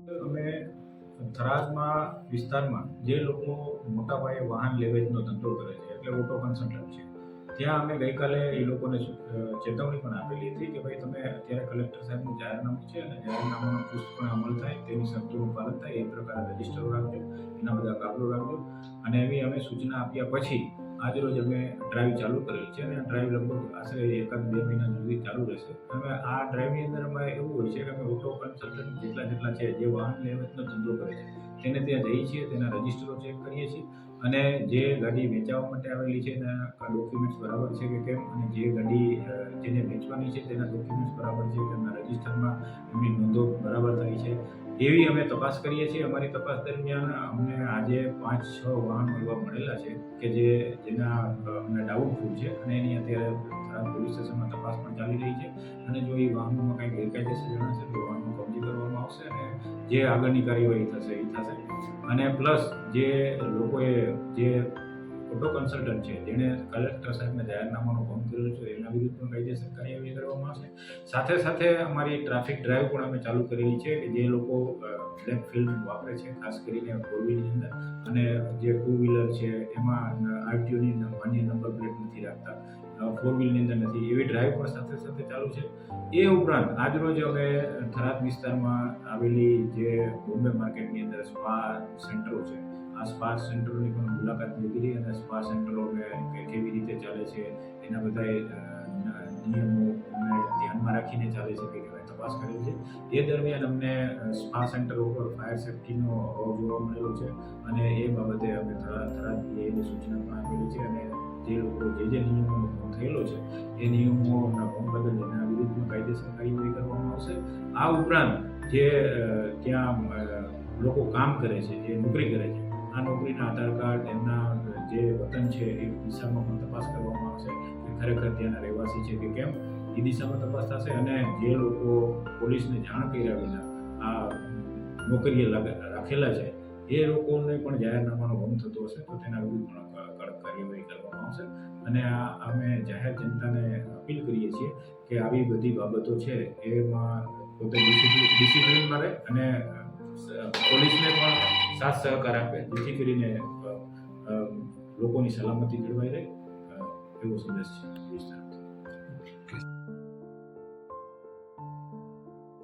અમે થરાદમાં વિસ્તારમાં જે લોકો મોટા પાયે વાહન લેવેચનો ધંધો કરે છે એટલે ઓટો કન્સલ્ટન્ટ છે, ત્યાં અમે ગઈકાલે એ લોકોને ચેતવણી પણ આપેલી હતી કે ભાઈ તમે અત્યારે કલેક્ટર સાહેબનું જાહેરનામું છે અને જાહેરનામાનો ચુસ્તપણે અમલ થાય, તેની શરતોનું પાલન થાય એ પ્રકારે રજીસ્ટરો રાખજો, એના બધા કાગળો રાખજો. અને એવી અમે સૂચના આપ્યા પછી આજરોજ અમે ડ્રાઈવ ચાલુ કરેલી છે અને આ ડ્રાઈવ લગભગ આશરે 1-2 મહિના સુધી ચાલુ રહેશે. હવે આ ડ્રાઈવની અંદર અમે એવું હોય છે કે અમે ઓટો કન્સલ્ટન્ટ જેટલા છે જે વાહન લેવેચનો ધંધો કરે છે તેને ત્યાં જઈએ છીએ, તેના રજીસ્ટરો ચેક કરીએ છીએ અને જે ગાડી વેચાવા માટે આવેલી છે તેના ડોક્યુમેન્ટ્સ બરાબર છે કે કેમ, અને જે ગાડી જેને વેચવાની છે તેના ડોક્યુમેન્ટ્સ બરાબર છે, તેમના રજીસ્ટરમાં એમની નોંધો બરાબર થાય છે, એવી અમે તપાસ કરીએ છીએ. અમારી તપાસ દરમિયાન અમને આજે 5-6 વાહનો એવા મળેલા છે કે જેના અમને ડાઉટફુલ છે અને એની અત્યારે થરાદ પોલીસ સ્ટેશનમાં તપાસ પણ ચાલી રહી છે. અને જો એ વાહનોમાં કંઈ ગેરકાયદેસર જણાશે તો વાહનો કબજે કરવામાં આવશે અને જે આગળની કાર્યવાહી થશે એ થશે. અને પ્લસ જે લોકોએ જે ઓટો કન્સલ્ટન્ટ છે જેણે કલેક્ટર સાહેબના જાહેરનામાનો ભંગ કર્યો છે એના વિરુદ્ધ પણ કાયદેસર કાર્યવાહી કરવામાં આવશે. સાથે સાથે અમારી ટ્રાફિક ડ્રાઈવ પણ અમે ચાલુ કરેલી છે કે જે લોકો બ્લેક ફિલ્મ વાપરે છે, ખાસ કરીને 4-વ્હીલની અંદર, અને જે 2-વ્હીલર છે એમાં આરટીઓની માન્ય નંબર પ્લેટ નથી રાખતા, 4-વ્હીલની અંદર નથી, એવી ડ્રાઈવ પણ સાથે સાથે ચાલુ છે. એ ઉપરાંત આજરોજ અમે થરાદ વિસ્તારમાં આવેલી જે બોમ્બે માર્કેટની અંદર સ્પા સેન્ટરો છે, આ સ્પા સેન્ટરોની પણ મુલાકાત લીધી અને સ્પા સેન્ટરો કેવી રીતે ચાલે છે એના બધા નિયમો અમે ધ્યાનમાં રાખીને ચાલે છે કે કેવી તપાસ કરેલી છે. એ દરમિયાન અમને સ્પા સેન્ટરો ઉપર ફાયર સેફ્ટીનો અભાવ જોવા મળેલો છે અને એ બાબતે અમે થરાદ પીઆઈને સૂચના પણ આપેલી છે અને જે લોકો જે નિયમોનો ભંગ થયેલો છે એ નિયમોના ભંગ બદલ એના વિરુદ્ધમાં કાયદેસર કાર્યવાહી કરવામાં આવશે. આ ઉપરાંત જે ત્યાં લોકો કામ કરે છે, જે નોકરી કરે છે, આ નોકરીના આધાર કાર્ડ, એમના જે વતન છે એ દિશામાં પણ તપાસ કરવામાં આવશે કે ખરેખર ત્યાંના રહેવાસી છે કે કેમ, એ દિશામાં તપાસ થશે. અને જે લોકો પોલીસને જાણ કર્યા વિના આ નોકરીએ રાખેલા છે એ લોકોને પણ જાહેરનામાનો ભંગ થતો હશે તો તેના વિરુદ્ધ પણ કડક કાર્યવાહી કરવામાં આવશે. અને અમે જાહેર જનતાને અપીલ કરીએ છીએ કે આવી બધી બાબતો છે એમાં પોતે ડિસિપ્લિનમાં રહે અને પોલીસને પણ સાથ સહકાર આપે, જેથી કરીને લોકોની સલામતી જળવાઈ રહે, એવો સંદેશ છે.